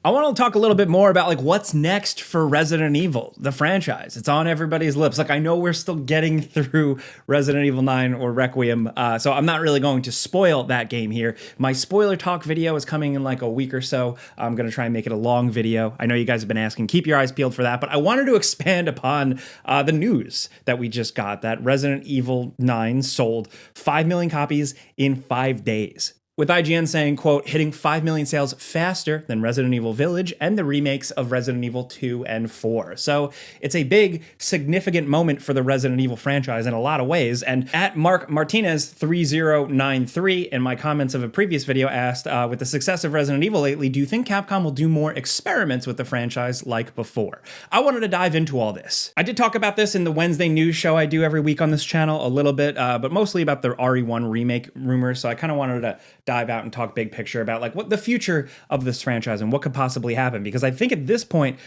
I want to talk a little bit more about like what's next for Resident Evil, the franchise. It's on everybody's lips. Like I know we're still getting through Resident Evil 9 or Requiem, so I'm not really going to spoil that game here. My spoiler talk video is coming in like a week or so. I'm going to try and make it a long video. I know you guys have been asking, keep your eyes peeled for that, but I wanted to expand upon the news that we just got that Resident Evil 9 sold 5 million copies in 5 days, with IGN saying, quote, hitting 5 million sales faster than Resident Evil Village and the remakes of Resident Evil 2 and 4. So it's a big, significant moment for the Resident Evil franchise in a lot of ways. And at Mark Martinez 3093 in my comments of a previous video asked, with the success of Resident Evil lately, do you think Capcom will do more experiments with the franchise like before? I wanted to dive into all this. I did talk about this in the Wednesday news show I do every week on this channel a little bit, but mostly about the RE1 remake rumors. So I kind of wanted to dive out and talk big picture about like what the future of this franchise and what could possibly happen, because I think at this point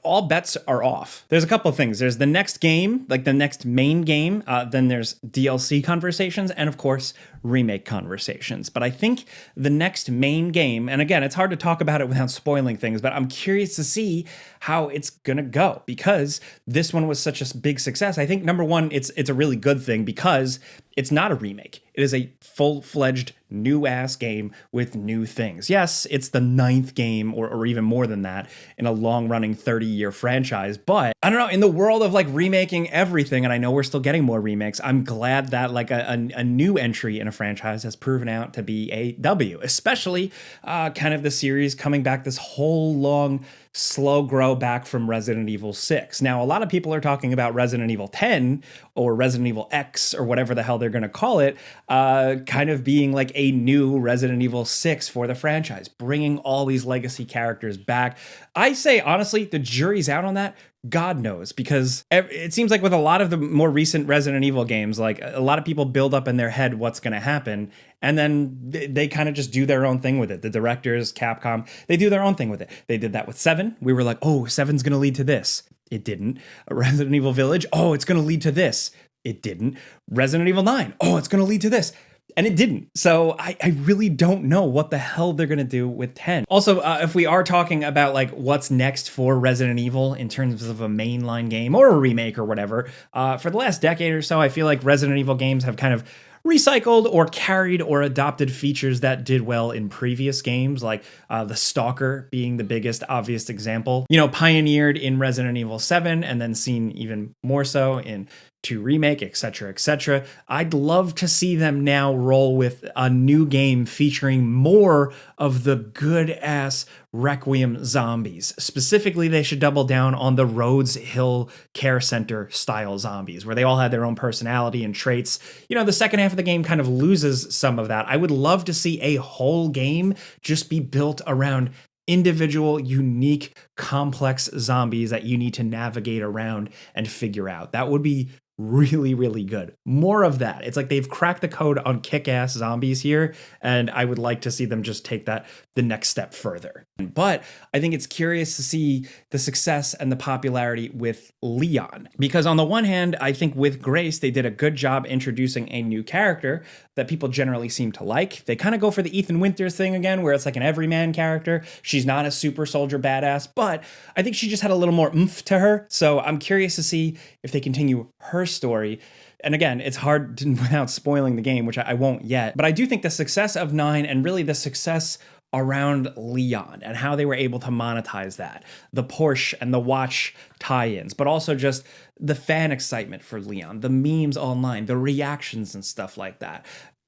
all bets are off. There's a couple of things. There's the next game, like the next main game, then there's DLC conversations, and of course remake conversations. But I think the next main game, and again, it's hard to talk about it without spoiling things, but I'm curious to see how it's gonna go, because this one was such a big success. I think number one, it's a really good thing because it's not a remake. It is a full-fledged new ass game with new things. Yes, it's the 9th game or even more than that in a long-running 30-year franchise, but I don't know, in the world of like remaking everything, and I know we're still getting more remakes, I'm glad that like a new entry in a franchise has proven out to be a W, especially kind of the series coming back this whole long slow grow back from Resident Evil 6. Now, a lot of people are talking about Resident Evil 10 or Resident Evil X or whatever the hell they're going to call it, kind of being like a new Resident Evil 6 for the franchise, bringing all these legacy characters back. I say, honestly, the jury's out on that. God knows, because it seems like with a lot of the more recent Resident Evil games, like a lot of people build up in their head what's going to happen, and then they kind of just do their own thing with it. The directors, Capcom, they do their own thing with it. They did that with 7. We were like, oh, 7's going to lead to this. It didn't. Resident Evil Village, oh, it's going to lead to this. It didn't. Resident Evil 9, oh, it's going to lead to this. And it didn't. So I really don't know what the hell they're going to do with 10. Also, if we are talking about like what's next for Resident Evil in terms of a mainline game or a remake or whatever, for the last decade or so, I feel like Resident Evil games have kind of recycled or carried or adopted features that did well in previous games, like the Stalker being the biggest obvious example. You know, pioneered in Resident Evil 7 and then seen even more so in 2 Remake, etc., etc. I'd love to see them now roll with a new game featuring more of the good-ass Requiem zombies. Specifically, they should double down on the Rhodes Hill Care Center style zombies, where they all had their own personality and traits. You know, the second half of the game kind of loses some of that. I would love to see a whole game just be built around individual, unique, complex zombies that you need to navigate around and figure out. That would be really, really good. More of that. It's like they've cracked the code on kick-ass zombies here, and I would like to see them just take that the next step further. But I think it's curious to see the success and the popularity with Leon, because on the one hand, I think with Grace, they did a good job introducing a new character that people generally seem to like. They kind of go for the Ethan Winters thing again, where it's like an everyman character. She's not a super soldier badass, but I think she just had a little more oomph to her. So I'm curious to see if they continue her story. And again, it's hard to, without spoiling the game, which I won't yet. But I do think the success of 9 and really the success around Leon and how they were able to monetize that, the Porsche and the watch tie-ins, but also just the fan excitement for Leon, the memes online, the reactions and stuff like that.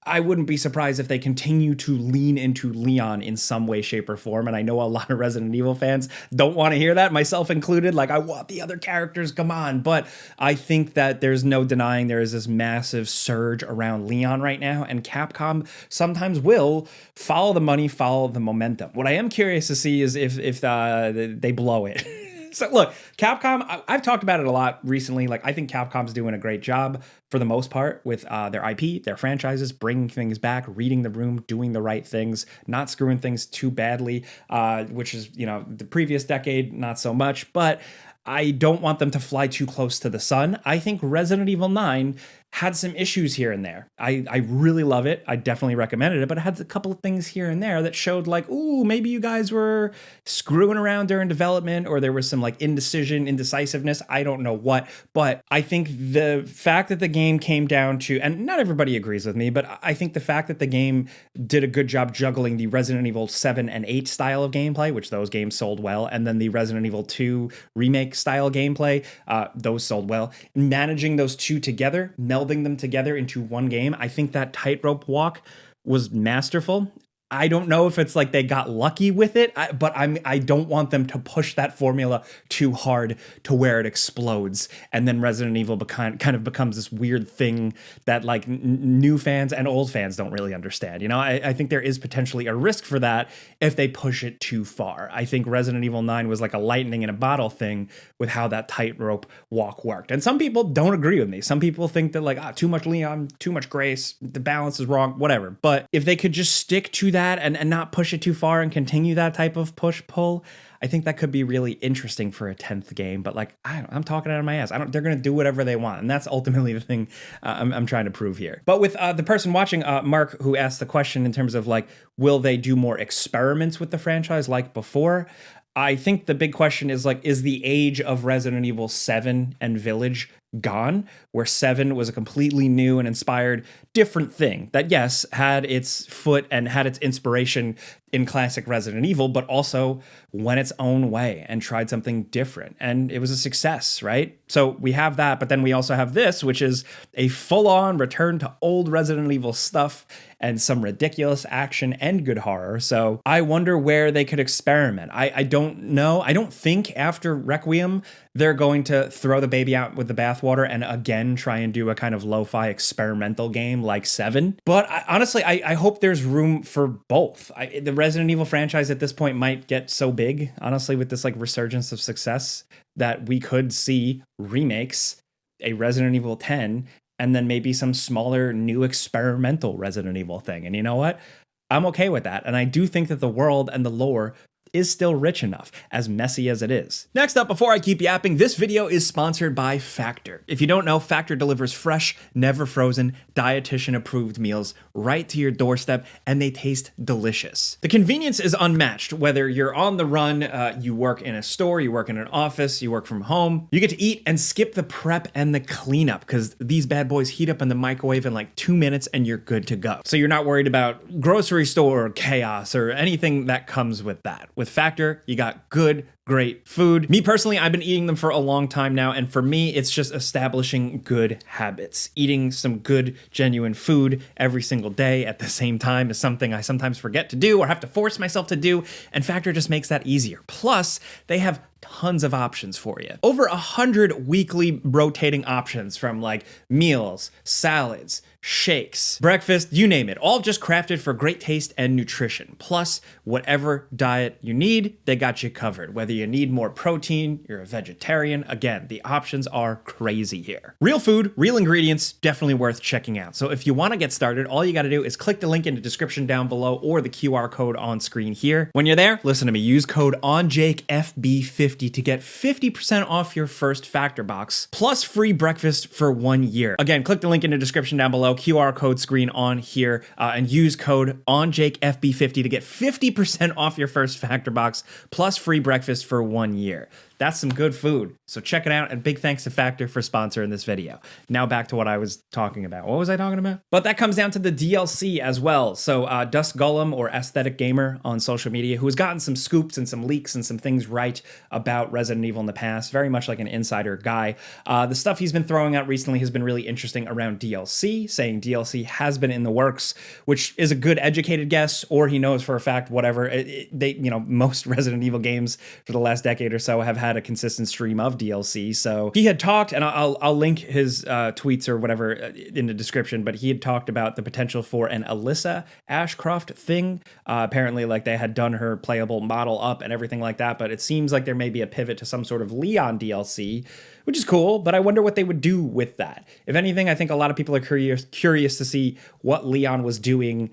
I wouldn't be surprised if they continue to lean into Leon in some way, shape, or form. And I know a lot of Resident Evil fans don't want to hear that, myself included. Like, I want the other characters, come on. But I think that there's no denying there is this massive surge around Leon right now. And Capcom sometimes will follow the money, follow the momentum. What I am curious to see is if they blow it. So look, Capcom, I've talked about it a lot recently. Like, I think Capcom's doing a great job for the most part with their IP, their franchises, bringing things back, reading the room, doing the right things, not screwing things too badly, which is, you know, the previous decade, not so much. But I don't want them to fly too close to the sun. I think Resident Evil 9 had some issues here and there. I really love it. I definitely recommended it, but it had a couple of things here and there that showed like, ooh, maybe you guys were screwing around during development, or there was some like indecisiveness. I don't know what, but I think the fact that the game came down to, and not everybody agrees with me, but I think the fact that the game did a good job juggling the Resident Evil 7 and 8 style of gameplay, which those games sold well, and then the Resident Evil 2 remake style gameplay, those sold well. Managing those two together, melding them together into one game, I think that tightrope walk was masterful. I don't know if it's like they got lucky with it, but I don't want them to push that formula too hard to where it explodes, and then Resident Evil kind of becomes this weird thing that like new fans and old fans don't really understand. You know, I think there is potentially a risk for that if they push it too far. I think Resident Evil 9 was like a lightning in a bottle thing with how that tightrope walk worked, and some people don't agree with me. Some people think that like too much Leon, too much Grace, the balance is wrong, whatever. But if they could just stick to that and not push it too far and continue that type of push-pull, I think that could be really interesting for a 10th game. But like, I'm talking out of my ass. They're going to do whatever they want. And that's ultimately the thing I'm trying to prove here. But with the person watching, Mark, who asked the question in terms of like, will they do more experiments with the franchise like before? I think the big question is like, is the age of Resident Evil 7 and Village gone, where 7 was a completely new and inspired different thing that, yes, had its foot and had its inspiration in classic Resident Evil, but also went its own way and tried something different. And it was a success, right? So we have that, but then we also have this, which is a full-on return to old Resident Evil stuff and some ridiculous action and good horror. So I wonder where they could experiment. I don't know. I don't think after Requiem, they're going to throw the baby out with the bathwater and again try and do a kind of lo-fi experimental game like 7. But honestly, I hope there's room for both. The Resident Evil franchise at this point might get so big, honestly, with this like resurgence of success, that we could see remakes, a Resident Evil 10, and then maybe some smaller new experimental Resident Evil thing. And you know what? I'm okay with that. And I do think that the world and the lore is still rich enough, as messy as it is. Next up, before I keep yapping, this video is sponsored by Factor. If you don't know, Factor delivers fresh, never frozen, dietitian-approved meals right to your doorstep, and they taste delicious. The convenience is unmatched. Whether you're on the run, you work in a store, you work in an office, you work from home, you get to eat and skip the prep and the cleanup, because these bad boys heat up in the microwave in like 2 minutes and you're good to go. So you're not worried about grocery store chaos or anything that comes with that. With Factor, you got good, great food. Me personally, I've been eating them for a long time now, and for me, it's just establishing good habits. Eating some good, genuine food every single day at the same time is something I sometimes forget to do or have to force myself to do, and Factor just makes that easier. Plus, they have tons of options for you. Over 100 weekly rotating options, from like meals, salads, shakes, breakfast, you name it, all just crafted for great taste and nutrition. Plus, whatever diet you need, they got you covered. Whether you need more protein, you're a vegetarian, again, the options are crazy here. Real food, real ingredients, definitely worth checking out. So if you want to get started, all you got to do is click the link in the description down below or the QR code on screen here. When you're there, listen to me, use code ONJakeFB50 to get 50% off your first Factor box, plus free breakfast for 1 year. Again, click the link in the description down below, QR code screen on here, and use code ONJakeFB50 to get 50% off your first Factor box, plus free breakfast for 1 year. That's some good food. So check it out, and big thanks to Factor for sponsoring this video. Now back to what I was talking about. What was I talking about? But that comes down to the DLC as well. So Dusk Golem, or Aesthetic Gamer on social media, who has gotten some scoops and some leaks and some things right about Resident Evil in the past, very much like an insider guy. The stuff he's been throwing out recently has been really interesting around DLC, saying DLC has been in the works, which is a good educated guess, or he knows for a fact, whatever. Most Resident Evil games for the last decade or so have had a consistent stream of DLC. So he had talked, and I'll link his tweets or whatever in the description, but he had talked about the potential for an Alyssa Ashcroft thing. Apparently, like, they had done her playable model up and everything like that, but it seems like there may be a pivot to some sort of Leon DLC, which is cool, but I wonder what they would do with that. If anything, I think a lot of people are curious to see what Leon was doing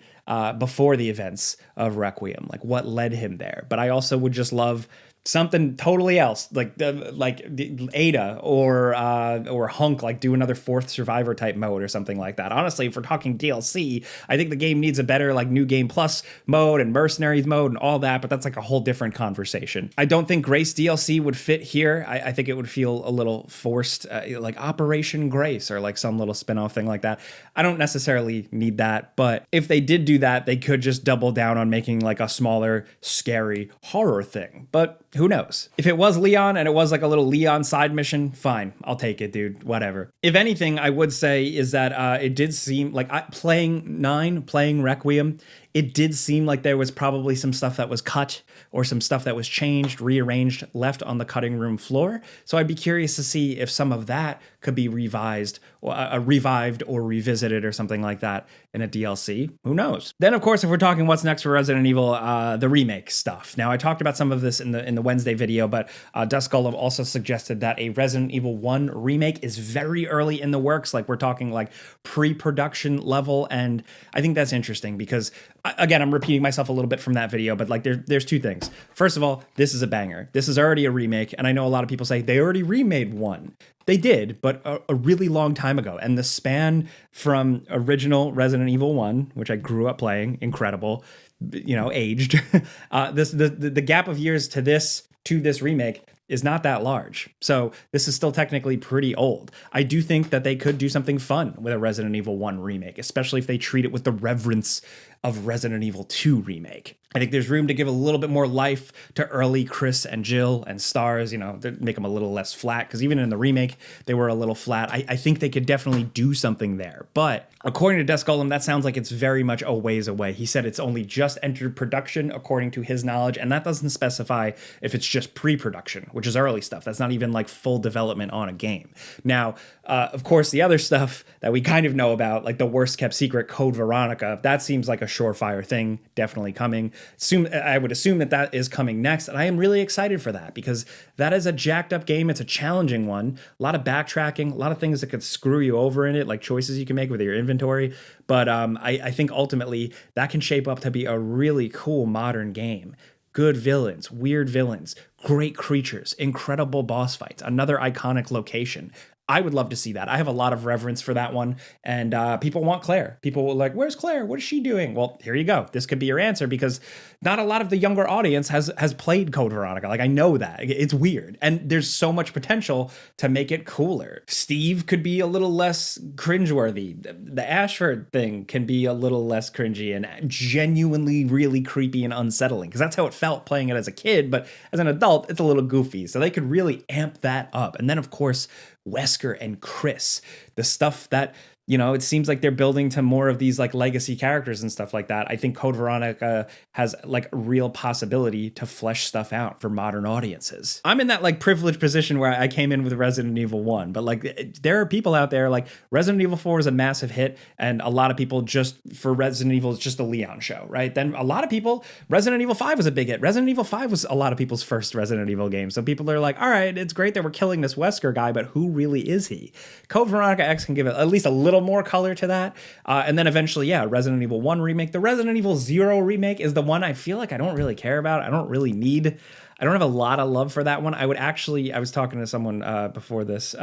before the events of Requiem, like what led him there. But I also would just love something totally else, like Ada or Hunk, like do another fourth survivor type mode or something like that. Honestly, if we're talking DLC, I think the game needs a better like new game plus mode and mercenaries mode and all that, but that's like a whole different conversation. I don't think Grace DLC would fit here. I think it would feel a little forced, like Operation Grace or like some little spin-off thing like that. I don't necessarily need that, but if they did do that, they could just double down on making like a smaller, scary horror thing. But who knows? If it was Leon and it was like a little Leon side mission, fine. I'll take it, dude. Whatever. If anything, I would say is that it did seem like playing Requiem, it did seem like there was probably some stuff that was cut or some stuff that was changed, rearranged, left on the cutting room floor. So I'd be curious to see if some of that could be revised or revived or revisited or something like that in a DLC. Who knows? Then, of course, if we're talking what's next for Resident Evil, the remake stuff. Now, I talked about some of this in the Wednesday video, but Dusk Golem also suggested that a Resident Evil 1 remake is very early in the works. Like we're talking like pre-production level. And I think that's interesting because again, I'm repeating myself a little bit from that video, but like there's two things. First of all, this is a banger. This is already a remake. And I know a lot of people say they already remade one. They did, but a really long time ago. And the span from original Resident Evil 1, which I grew up playing, incredible, aged, the gap of years to this remake is not that large. So this is still technically pretty old. I do think that they could do something fun with a Resident Evil 1 remake, especially if they treat it with the reverence of Resident Evil 2 remake. I think there's room to give a little bit more life to early Chris and Jill and Stars, make them a little less flat, because even in the remake, they were a little flat. I think they could definitely do something there. But according to Death Golem, that sounds like it's very much a ways away. He said it's only just entered production, according to his knowledge, and that doesn't specify if it's just pre-production, which is early stuff. That's not even like full development on a game. Now, of course, the other stuff that we kind of know about, like the worst kept secret Code Veronica, that seems like a surefire thing, definitely coming. I would assume that is coming next, and I am really excited for that because that is a jacked up game. It's a challenging one, a lot of backtracking, a lot of things that could screw you over in it, like choices you can make with your inventory. But I think ultimately that can shape up to be a really cool modern game. Good villains, weird villains, great creatures, incredible boss fights, another iconic location. I would love to see that. I have a lot of reverence for that one. And people want Claire. People were like, where's Claire? What is she doing? Well, here you go. This could be your answer because not a lot of the younger audience has played Code Veronica. Like, I know that. It's weird. And there's so much potential to make it cooler. Steve could be a little less cringeworthy. The Ashford thing can be a little less cringy and genuinely really creepy and unsettling because that's how it felt playing it as a kid. But as an adult, it's a little goofy. So they could really amp that up. And then, of course, Wesker and Chris, the stuff that, it seems like they're building to more of these like legacy characters and stuff like that. I think Code Veronica has like real possibility to flesh stuff out for modern audiences. I'm in that like privileged position where I came in with Resident Evil 1, but like there are people out there like Resident Evil 4 is a massive hit and a lot of people just for Resident Evil is just a Leon show, right? Then a lot of people, Resident Evil 5 was a big hit. Resident Evil 5 was a lot of people's first Resident Evil game. So people are like, all right, it's great that we're killing this Wesker guy, but who really is he? Code Veronica X can give it at least a little more color to that. And then eventually, Resident Evil 1 remake. The Resident Evil 0 remake is the one I feel like I don't really care about. I don't really need. I don't have a lot of love for that one. I was talking to someone before this.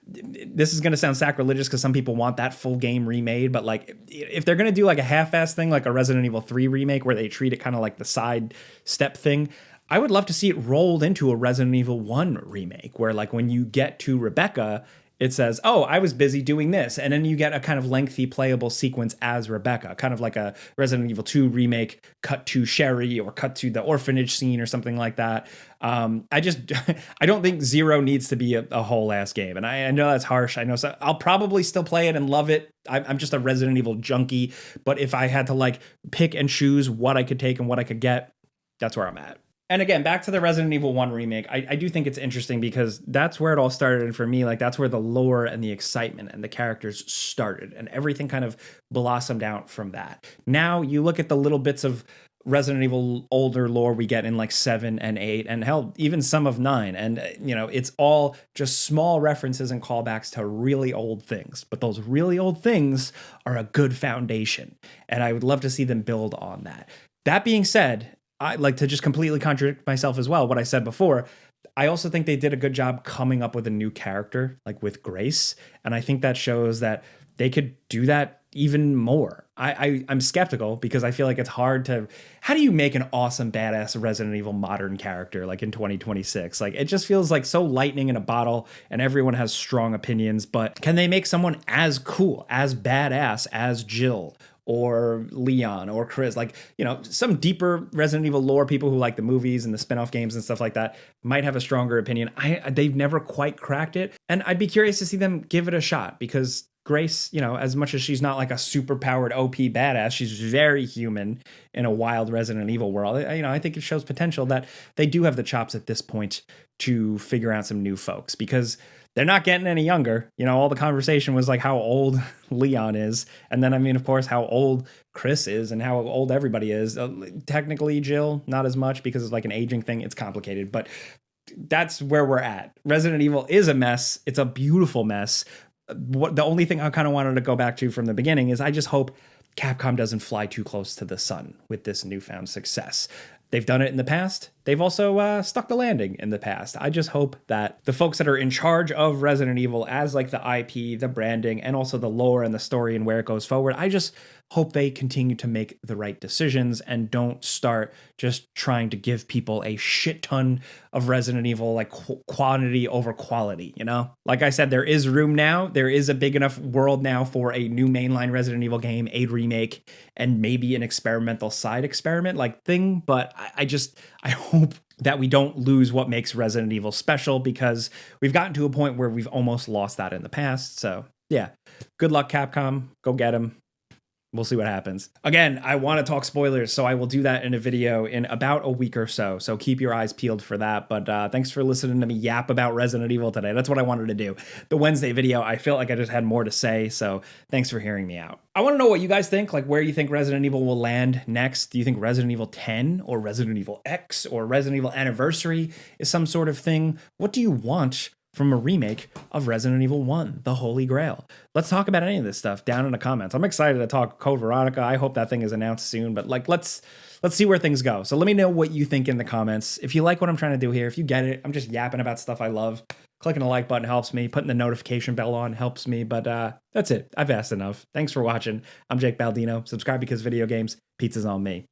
This is going to sound sacrilegious because some people want that full game remade, but like if they're going to do like a half-ass thing, like a Resident Evil 3 remake where they treat it kind of like the side step thing, I would love to see it rolled into a Resident Evil 1 remake where like when you get to Rebecca, it says, oh, I was busy doing this. And then you get a kind of lengthy playable sequence as Rebecca, kind of like a Resident Evil 2 remake, cut to Sherry or cut to the orphanage scene or something like that. I don't think 0 needs to be a whole ass game. And I know that's harsh. I know so I'll probably still play it and love it. I'm just a Resident Evil junkie. But if I had to like pick and choose what I could take and what I could get, that's where I'm at. And again, back to the Resident Evil 1 remake, I do think it's interesting because that's where it all started. And for me, like that's where the lore and the excitement and the characters started and everything kind of blossomed out from that. Now you look at the little bits of Resident Evil older lore we get in like 7 and 8 and hell, even some of 9. And, it's all just small references and callbacks to really old things. But those really old things are a good foundation. And I would love to see them build on that. That being said, I like to just completely contradict myself as well. What I said before, I also think they did a good job coming up with a new character, like with Grace, and I think that shows that they could do that even more. I'm skeptical because I feel like it's hard to. How do you make an awesome badass Resident Evil modern character like in 2026? Like it just feels like so lightning in a bottle, and everyone has strong opinions. But can they make someone as cool, as badass as Jill? Or Leon or Chris, like, you know, some deeper Resident Evil lore people who like the movies and the spin-off games and stuff like that might have a stronger opinion. They've never quite cracked it, and I'd be curious to see them give it a shot because Grace, you know, as much as she's not like a super powered OP badass, she's very human in a wild Resident Evil world. You know, I think it shows potential that they do have the chops at this point to figure out some new folks because they're not getting any younger. You know, all the conversation was like how old Leon is. And then, I mean, of course, how old Chris is and how old everybody is. Technically, Jill, not as much because it's like an aging thing. It's complicated, but that's where we're at. Resident Evil is a mess. It's a beautiful mess. The only thing I kind of wanted to go back to from the beginning is I just hope Capcom doesn't fly too close to the sun with this newfound success. They've done it in the past. They've also stuck the landing in the past. I just hope that the folks that are in charge of Resident Evil as like the IP, the branding, and also the lore and the story and where it goes forward, I just hope they continue to make the right decisions and don't start just trying to give people a shit ton of Resident Evil, like quantity over quality, you know? Like I said, there is room now. There is a big enough world now for a new mainline Resident Evil game, a remake, and maybe an experimental side experiment like thing. But I hope that we don't lose what makes Resident Evil special because we've gotten to a point where we've almost lost that in the past. So yeah, good luck, Capcom. Go get them. We'll see what happens. Again, I want to talk spoilers, so I will do that in a video in about a week or so. So keep your eyes peeled for that. But thanks for listening to me yap about Resident Evil today. That's what I wanted to do. The Wednesday video, I felt like I just had more to say. So thanks for hearing me out. I want to know what you guys think, like where you think Resident Evil will land next. Do you think Resident Evil 10 or Resident Evil X or Resident Evil Anniversary is some sort of thing? What do you want from a remake of Resident Evil 1, the Holy Grail? Let's talk about any of this stuff down in the comments. I'm excited to talk Code Veronica. I hope that thing is announced soon, but like let's see where things go. So let me know what you think in the comments. If you like what I'm trying to do here, if you get it, I'm just yapping about stuff I love. Clicking the like button helps me. Putting the notification bell on helps me, but that's it. I've asked enough. Thanks for watching. I'm Jake Baldino. Subscribe because video games. Pizza's on me.